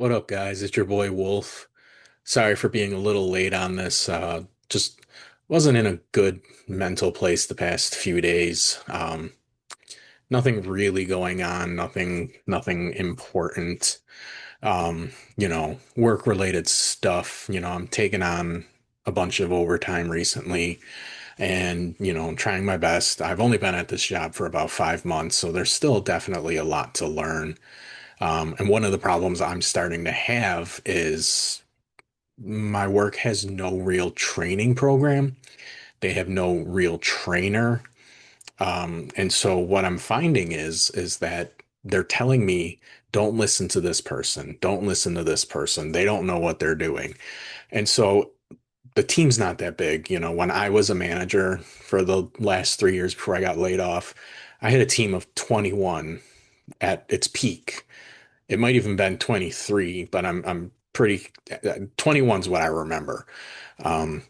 What up, guys? It's your boy Wolf. Sorry for being a little late on this. Just wasn't in a good mental place the past few days. Nothing really going on, nothing important. Work-related stuff. I'm taking on a bunch of overtime recently and, trying my best. I've only been at this job for about 5 months, so there's still definitely a lot to learn. And one of the problems I'm starting to have is my work has no real training program. They have no real trainer. And so what I'm finding is that they're telling me, don't listen to this person. Don't listen to this person. They don't know what they're doing. And so the team's not that big. When I was a manager for the last 3 years before I got laid off, I had a team of 21 at its peak. It might even been 23, but I'm pretty 21's what I remember. Um,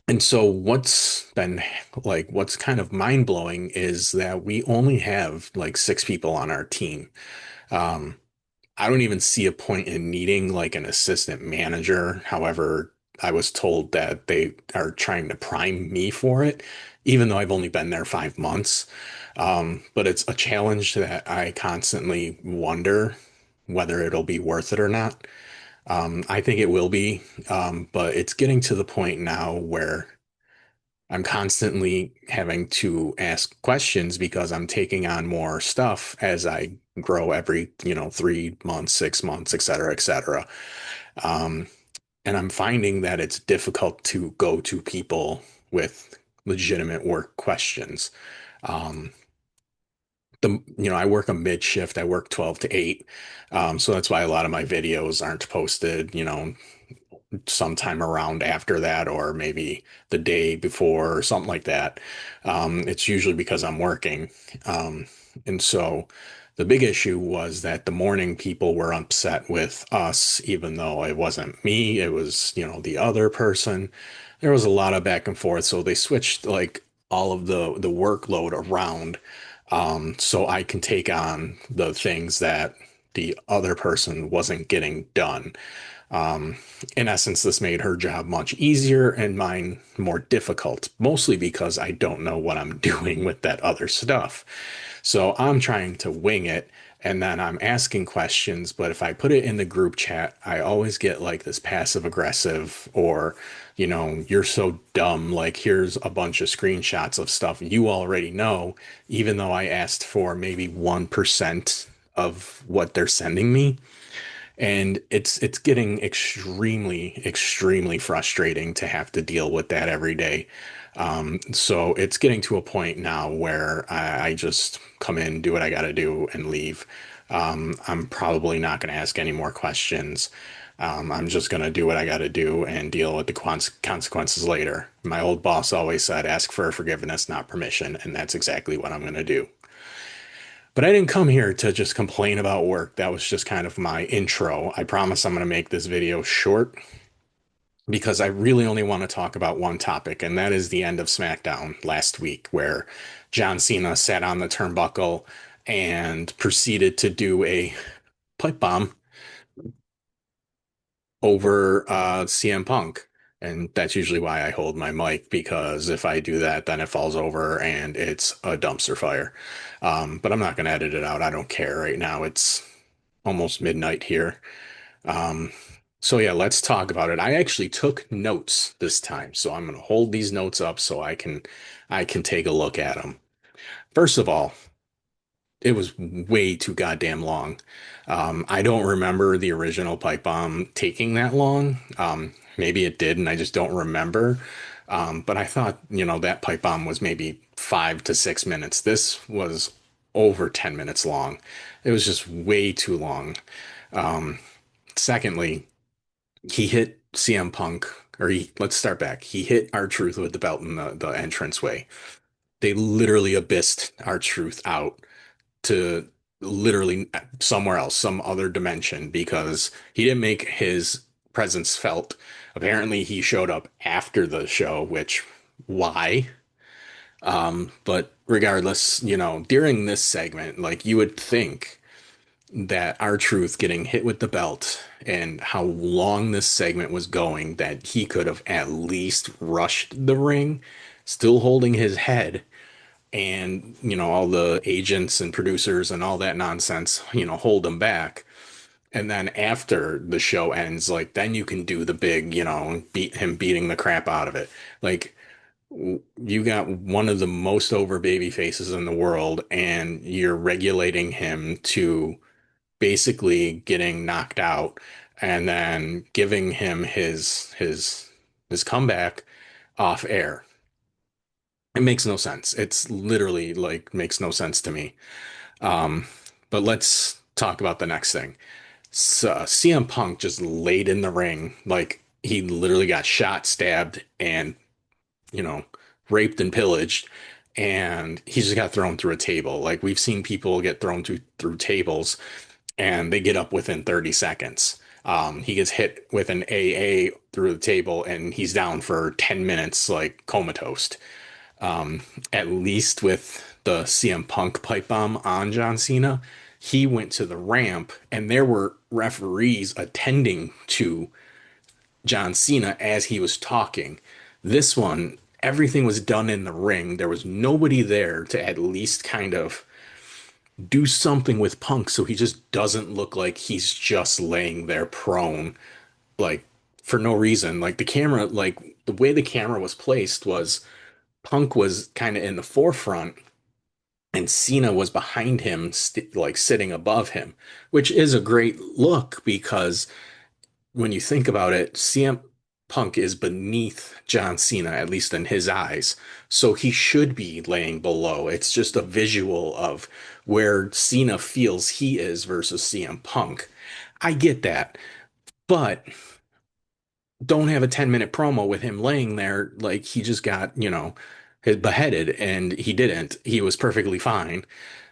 and so what's kind of mind blowing is that we only have like 6 people on our team. Um, I don't even see a point in needing like an assistant manager. However, I was told that they are trying to prime me for it, even though I've only been there 5 months. But it's a challenge that I constantly wonder whether it'll be worth it or not. I think it will be, but it's getting to the point now where I'm constantly having to ask questions because I'm taking on more stuff as I grow every, 3 months, 6 months, et cetera, et cetera. Um, and I'm finding that it's difficult to go to people with legitimate work questions. Um, I work a mid shift. I work 12 to 8. So that's why a lot of my videos aren't posted, sometime around after that, or maybe the day before or something like that. It's usually because I'm working. And so the big issue was that the morning people were upset with us, even though it wasn't me, it was, the other person. There was a lot of back and forth. So they switched like all of the workload around, so I can take on the things that the other person wasn't getting done. Um, in essence, this made her job much easier and mine more difficult, mostly because I don't know what I'm doing with that other stuff. So I'm trying to wing it and then I'm asking questions, but if I put it in the group chat, I always get like this passive aggressive or, you're so dumb. Like, here's a bunch of screenshots of stuff you already know, even though I asked for maybe 1% of what they're sending me. And it's getting extremely frustrating to have to deal with that every day. So it's getting to a point now where I just come in, do what I got to do, and leave. I'm probably not going to ask any more questions. I'm just going to do what I got to do and deal with the consequences later. My old boss always said, ask for forgiveness, not permission. And that's exactly what I'm going to do. But I didn't come here to just complain about work. That was just kind of my intro. I promise I'm going to make this video short because I really only want to talk about one topic, and that is the end of SmackDown last week, where John Cena sat on the turnbuckle and proceeded to do a pipe bomb over CM Punk. And that's usually why I hold my mic, because if I do that, then it falls over and it's a dumpster fire. But I'm not going to edit it out. I don't care right now. It's almost midnight here. Um, so yeah, let's talk about it. I actually took notes this time, so I'm going to hold these notes up so I can take a look at them. First of all, it was way too goddamn long. I don't remember the original pipe bomb taking that long. Maybe it did, and I just don't remember. But I thought, that pipe bomb was maybe 5 to 6 minutes. This was over 10 minutes long. It was just way too long. Um, Secondly, he hit CM Punk, let's start back. He hit R-Truth with the belt in the entranceway. They literally abyssed R-Truth out to literally somewhere else, some other dimension, because he didn't make his presence felt. Apparently, he showed up after the show, which why? But regardless, during this segment, like you would think that R-Truth getting hit with the belt and how long this segment was going, that he could have at least rushed the ring, still holding his head, and all the agents and producers and all that nonsense, hold him back. And then after the show ends, like then you can do the big, beat him beating the crap out of it. Like you got one of the most over baby faces in the world, and you're regulating him to basically getting knocked out and then giving him his comeback off air. It makes no sense. It's literally like makes no sense to me. Um, but let's talk about the next thing. So, CM Punk just laid in the ring like he literally got shot, stabbed, and you know, raped and pillaged, and he just got thrown through a table. Like we've seen people get thrown through tables, and they get up within 30 seconds. He gets hit with an AA through the table, and he's down for 10 minutes, like comatose. Um, at least with the CM Punk pipe bomb on John Cena, he went to the ramp, and there were referees attending to John Cena as he was talking. This one, everything was done in the ring. There was nobody there to at least kind of do something with Punk so he just doesn't look like he's just laying there prone, like for no reason. Like the camera, like the way the camera was placed was Punk was kind of in the forefront and Cena was behind him, like sitting above him, which is a great look because when you think about it, CM Punk is beneath John Cena, at least in his eyes. So he should be laying below. It's just a visual of where Cena feels he is versus CM Punk. I get that, but don't have a 10-minute promo with him laying there like he just got, his beheaded, and he didn't. He was perfectly fine.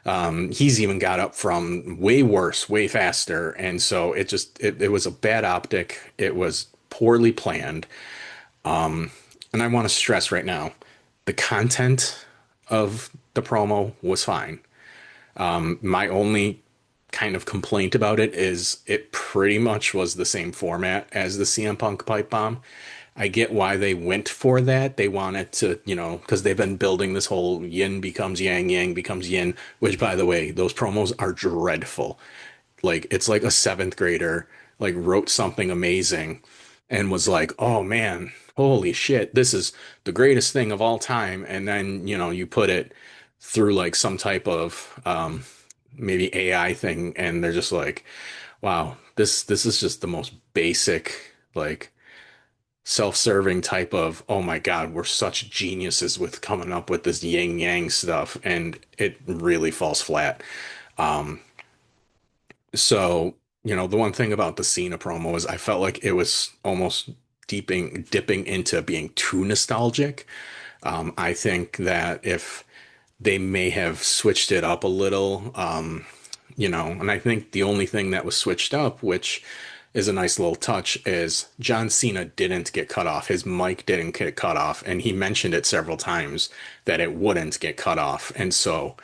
He's even got up from way worse, way faster. And so it was a bad optic. It was poorly planned. Um, and I want to stress right now, the content of the promo was fine. My only kind of complaint about it is it pretty much was the same format as the CM Punk pipe bomb. I get why they went for that. They wanted to, because they've been building this whole yin becomes yang, yang becomes yin, which by the way, those promos are dreadful. Like it's like a seventh grader like wrote something amazing and was like, "Oh man, holy shit, this is the greatest thing of all time." And then, you put it through like some type of maybe AI thing and they're just like, "Wow, this is just the most basic like self-serving type of, oh my God, we're such geniuses with coming up with this yin yang stuff," and it really falls flat. Um, so, the one thing about the Cena promo is I felt like it was almost dipping into being too nostalgic. I think that if they may have switched it up a little, and I think the only thing that was switched up, which is a nice little touch, is John Cena didn't get cut off. His mic didn't get cut off, and he mentioned it several times that it wouldn't get cut off. And so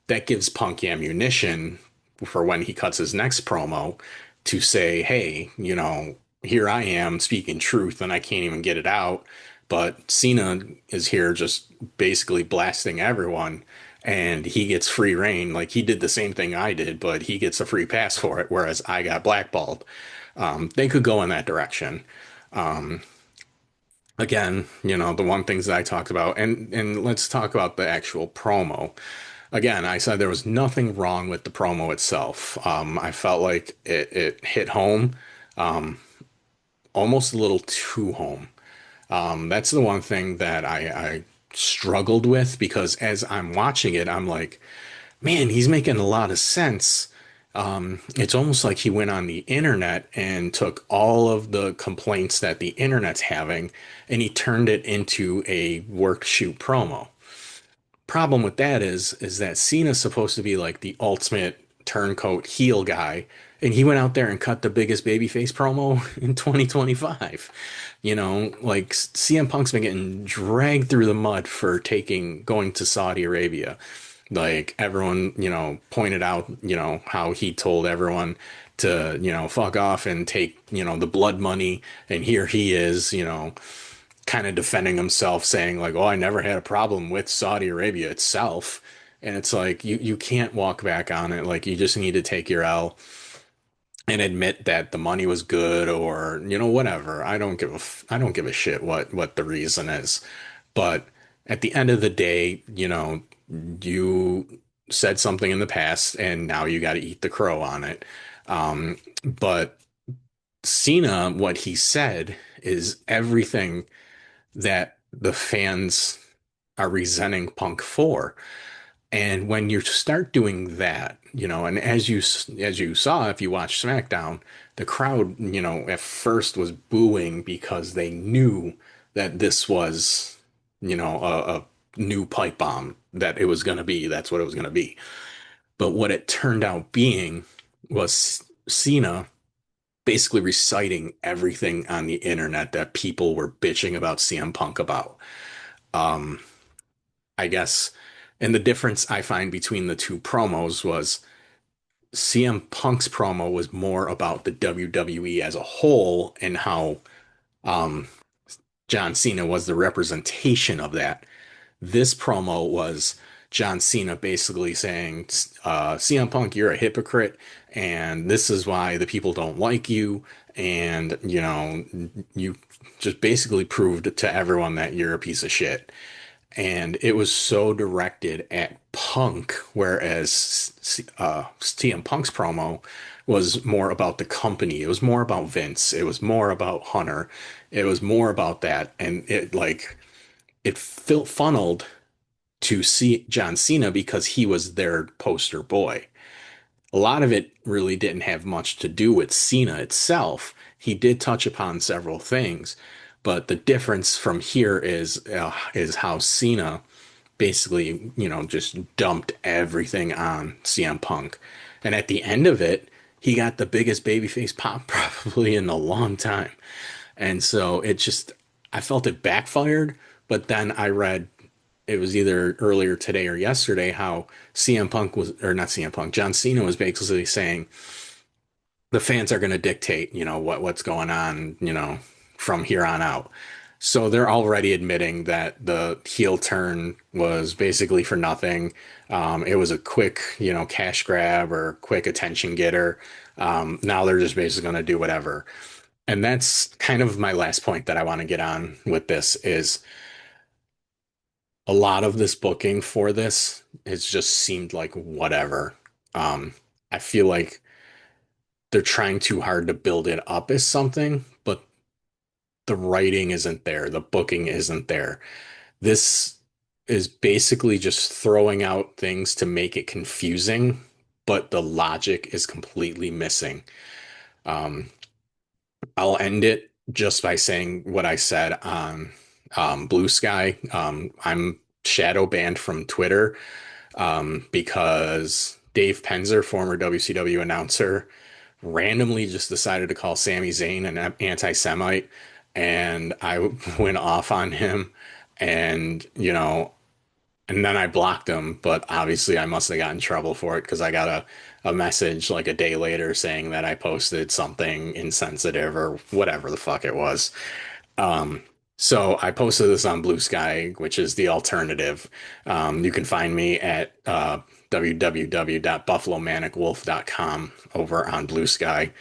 that gives Punk ammunition for when he cuts his next promo to say, hey, here I am speaking truth and I can't even get it out. But Cena is here just basically blasting everyone and he gets free reign. Like he did the same thing I did, but he gets a free pass for it, whereas I got blackballed. They could go in that direction. Um, Again, the one things that I talked about, and let's talk about the actual promo. Again, I said there was nothing wrong with the promo itself. I felt like it hit home, um, almost a little too home. That's the one thing that I struggled with because as I'm watching it, I'm like, man, he's making a lot of sense. It's almost like he went on the internet and took all of the complaints that the internet's having and he turned it into a work shoot promo. Problem with that is that Cena's supposed to be like the ultimate turncoat heel guy, and he went out there and cut the biggest babyface promo in 2025. Like CM Punk's been getting dragged through the mud for going to Saudi Arabia. Like everyone, pointed out, how he told everyone to, fuck off and take, the blood money. And here he is, kind of defending himself, saying like, "Oh, I never had a problem with Saudi Arabia itself." And it's like you can't walk back on it. Like you just need to take your L and admit that the money was good or whatever. I don't give a shit what the reason is. But at the end of the day, you said something in the past and now you got to eat the crow on it. But Cena, what he said is everything that the fans are resenting Punk for. And when you start doing that, and as you saw, if you watch SmackDown, the crowd, at first was booing because they knew that this was, a new pipe bomb that it was going to be. That's what it was going to be. But what it turned out being was Cena basically reciting everything on the internet that people were bitching about CM Punk about. Um, I guess. And the difference I find between the two promos was CM Punk's promo was more about the WWE as a whole and how um, John Cena was the representation of that. This promo was John Cena basically saying, CM Punk, you're a hypocrite, and this is why the people don't like you. And, you just basically proved to everyone that you're a piece of shit. And it was so directed at Punk, whereas CM Punk's promo was more about the company. It was more about Vince. It was more about Hunter. It was more about that, and it funneled to see John Cena because he was their poster boy. A lot of it really didn't have much to do with Cena itself. He did touch upon several things, but the difference from here is how Cena basically, just dumped everything on CM Punk. And at the end of it, he got the biggest babyface pop probably in a long time. And so I felt it backfired, but then I read it was either earlier today or yesterday how CM Punk was, or not CM Punk, John Cena was basically saying the fans are going to dictate, what's going on, from here on out. So they're already admitting that the heel turn was basically for nothing. It was a quick, cash grab or quick attention getter. Now they're just basically going to do whatever. And that's kind of my last point that I want to get on with this is a lot of this booking for this has just seemed like whatever. Um, I feel like they're trying too hard to build it up as something, but the writing isn't there, the booking isn't there. This is basically just throwing out things to make it confusing, but the logic is completely missing. Um, I'll end it just by saying what I said on Blue Sky. I'm shadow banned from Twitter because Dave Penzer, former WCW announcer, randomly just decided to call Sami Zayn an anti-Semite, and I went off on him, and and then I blocked him. But obviously, I must have gotten in trouble for it because I got a message like a day later saying that I posted something insensitive or whatever the fuck it was. Um, so I posted this on Blue Sky, which is the alternative. You can find me at www.buffalomanicwolf.com over on Blue Sky.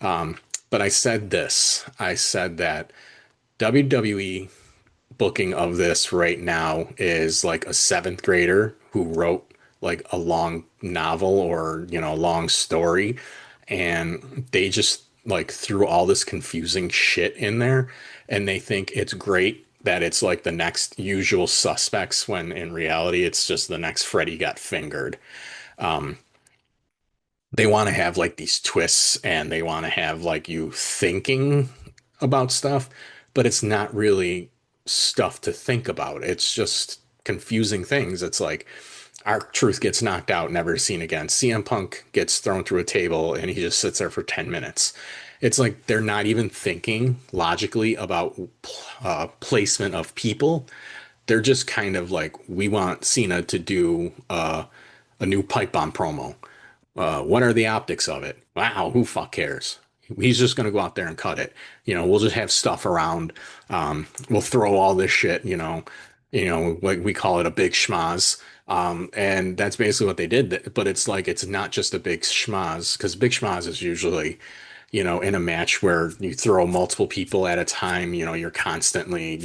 But I said this. I said that WWE booking of this right now is like a seventh grader who wrote like a long novel or, a long story. And they just like threw all this confusing shit in there. And they think it's great that it's like the next usual suspects when in reality it's just the next Freddy got fingered. They want to have like these twists and they want to have like you thinking about stuff, but it's not really stuff to think about. It's just confusing things. It's like our truth gets knocked out, never seen again. CM Punk gets thrown through a table and he just sits there for 10 minutes. It's like they're not even thinking logically about placement of people. they're just kind of like, we want Cena to do a new pipe bomb promo. What are the optics of it? Wow, who fuck cares? He's just gonna go out there and cut it. We'll just have stuff around. We'll throw all this shit. Like we call it a big schmaz. And that's basically what they did. But it's like it's not just a big schmaz because big schmaz is usually, in a match where you throw multiple people at a time. You're constantly,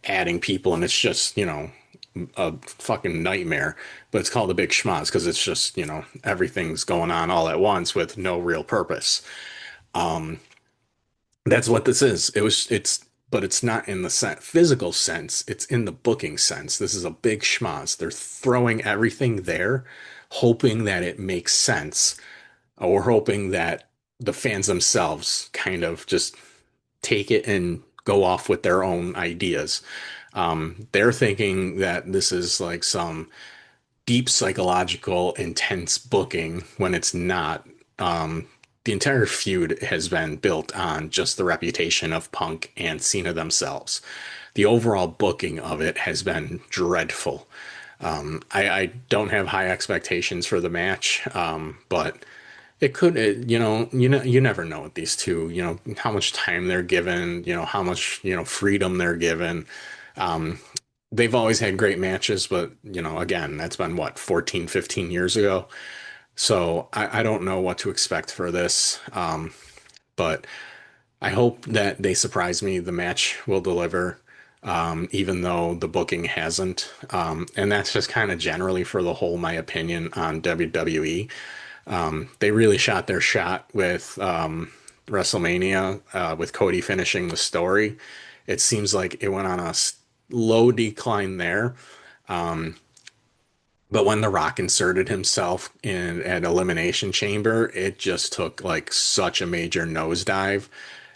adding people, and it's just, a fucking nightmare, but it's called a big schmoz because it's just, everything's going on all at once with no real purpose. That's what this is. But it's not in the physical sense. It's in the booking sense. This is a big schmoz. They're throwing everything there, hoping that it makes sense, or hoping that the fans themselves kind of just take it and go off with their own ideas. They're thinking that this is like some deep psychological, intense booking when it's not. The entire feud has been built on just the reputation of Punk and Cena themselves. The overall booking of it has been dreadful. I don't have high expectations for the match, but you never know with these two, how much time they're given, how much, freedom they're given. Um, they've always had great matches, but again, that's been what, 14, 15 years ago. So I don't know what to expect for this. But I hope that they surprise me. The match will deliver, even though the booking hasn't. And that's just kind of generally for the whole, my opinion on WWE. They really shot their shot with WrestleMania, with Cody finishing the story. It seems like it went on a low decline there. But when The Rock inserted himself in an Elimination Chamber, it just took like such a major nosedive.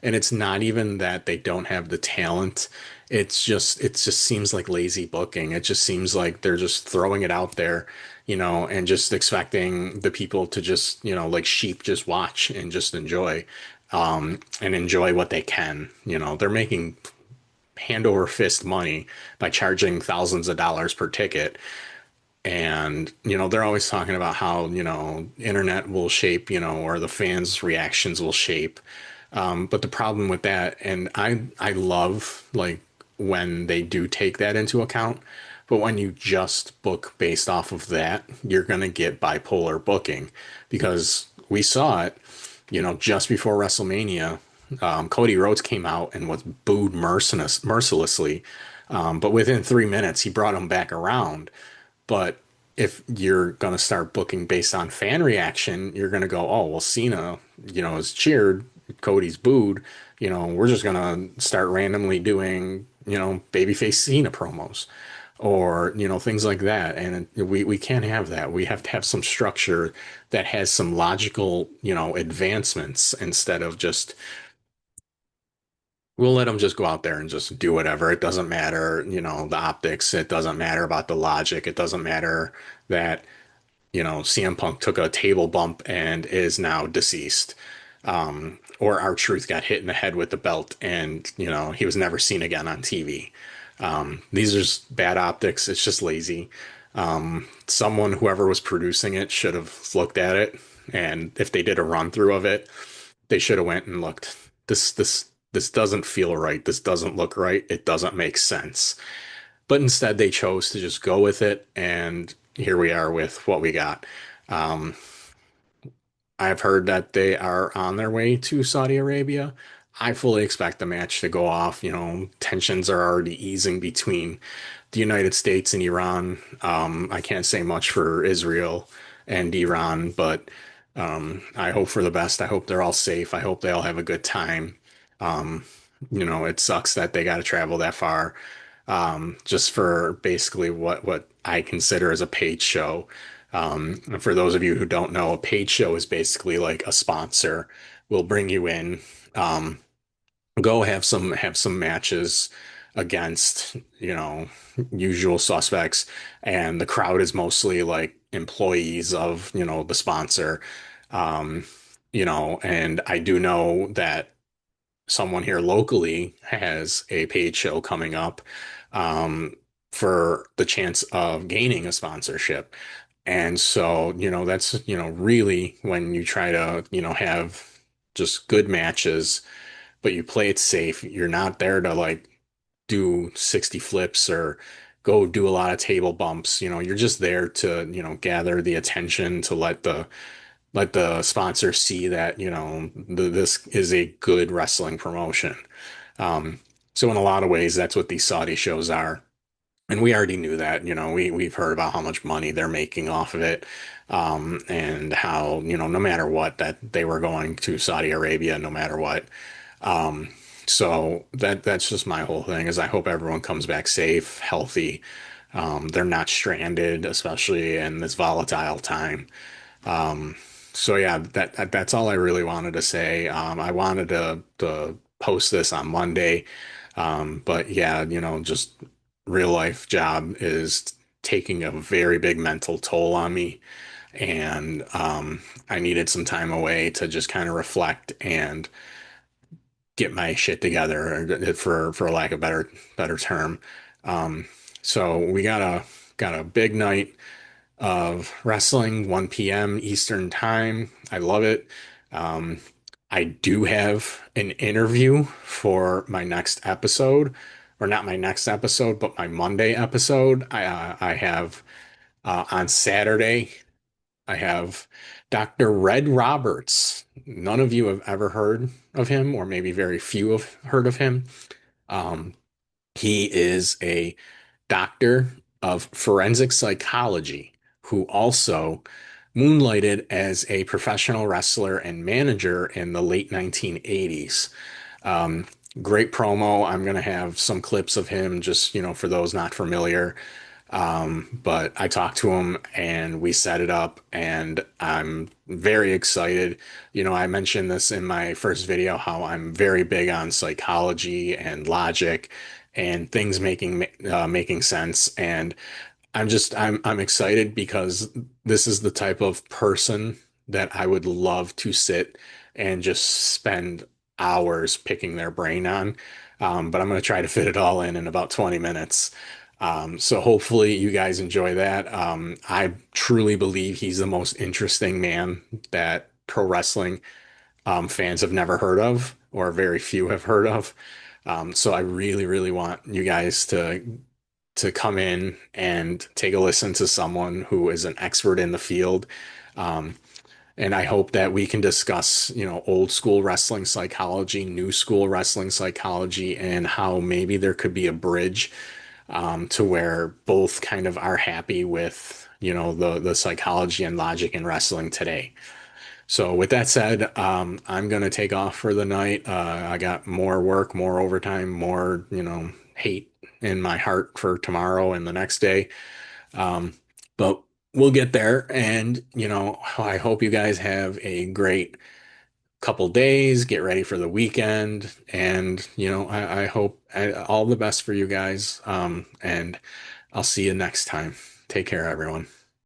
And it's not even that they don't have the talent. It just seems like lazy booking. It just seems like they're just throwing it out there, and just expecting the people to just, like sheep, just watch and just enjoy, and enjoy what they can. They're making hand over fist money by charging thousands of dollars per ticket. And, they're always talking about how, internet will shape, or the fans' reactions will shape. But the problem with that, and I love like when they do take that into account, but when you just book based off of that, you're gonna get bipolar booking because we saw it, just before WrestleMania. Cody Rhodes came out and was booed mercilessly. But within 3 minutes, he brought him back around. But if you're going to start booking based on fan reaction, you're going to go, oh, well, Cena, is cheered, Cody's booed. We're just going to start randomly doing, babyface Cena promos or, things like that. And we can't have that. We have to have some structure that has some logical, advancements instead of just, we'll let them just go out there and just do whatever. It doesn't matter, the optics. It doesn't matter about the logic. It doesn't matter that, CM Punk took a table bump and is now deceased. Or R-Truth got hit in the head with the belt and, he was never seen again on TV. These are just bad optics. It's just lazy. Whoever was producing it should have looked at it. And if they did a run through of it, they should have went and looked. This doesn't feel right. This doesn't look right. It doesn't make sense. But instead, they chose to just go with it, and here we are with what we got. Um, I've heard that they are on their way to Saudi Arabia. I fully expect the match to go off. Tensions are already easing between the United States and Iran. I can't say much for Israel and Iran, but I hope for the best. I hope they're all safe. I hope they all have a good time. Um, it sucks that they got to travel that far, just for basically what I consider as a paid show. And for those of you who don't know, a paid show is basically like a sponsor will bring you in, um, go have some matches against, usual suspects, and the crowd is mostly like employees of, the sponsor. Um, and I do know that someone here locally has a paid show coming up, um, for the chance of gaining a sponsorship. And so, that's, really when you try to, have just good matches, but you play it safe. You're not there to like do 60 flips or go do a lot of table bumps. You're just there to, gather the attention to let the sponsor see that, this is a good wrestling promotion. Um, so in a lot of ways, that's what these Saudi shows are. And we already knew that, we've heard about how much money they're making off of it, and how, no matter what, that they were going to Saudi Arabia, no matter what. Um, so that's just my whole thing is I hope everyone comes back safe, healthy. They're not stranded, especially in this volatile time. Um, so yeah, that's all I really wanted to say. I wanted to post this on Monday, but yeah, just real life job is taking a very big mental toll on me, and I needed some time away to just kind of reflect and get my shit together, for lack of better term. Um, so we got a big night of wrestling, 1 p.m. Eastern time. I love it. Um, I do have an interview for my next episode, or not my next episode, but my Monday episode. I have on Saturday. I have Dr. Red Roberts. None of you have ever heard of him, or maybe very few have heard of him. Um, he is a doctor of forensic psychology who also moonlighted as a professional wrestler and manager in the late 1980s. Um, Great promo. I'm going to have some clips of him just, for those not familiar. But I talked to him and we set it up, and I'm very excited. I mentioned this in my first video how I'm very big on psychology and logic and things making sense. And I'm excited because this is the type of person that I would love to sit and just spend hours picking their brain on. But I'm going to try to fit it all in about 20 minutes. So hopefully you guys enjoy that. I truly believe he's the most interesting man that pro wrestling fans have never heard of, or very few have heard of. So I really, really want you guys to come in and take a listen to someone who is an expert in the field. Um, and I hope that we can discuss, old school wrestling psychology, new school wrestling psychology, and how maybe there could be a bridge, to where both kind of are happy with, the psychology and logic in wrestling today. So with that said, I'm gonna take off for the night. I got more work, more overtime, more, hate in my heart for tomorrow and the next day. Um, but we'll get there. And, I hope you guys have a great couple days. Get ready for the weekend. And, I hope all the best for you guys. And I'll see you next time. Take care, everyone.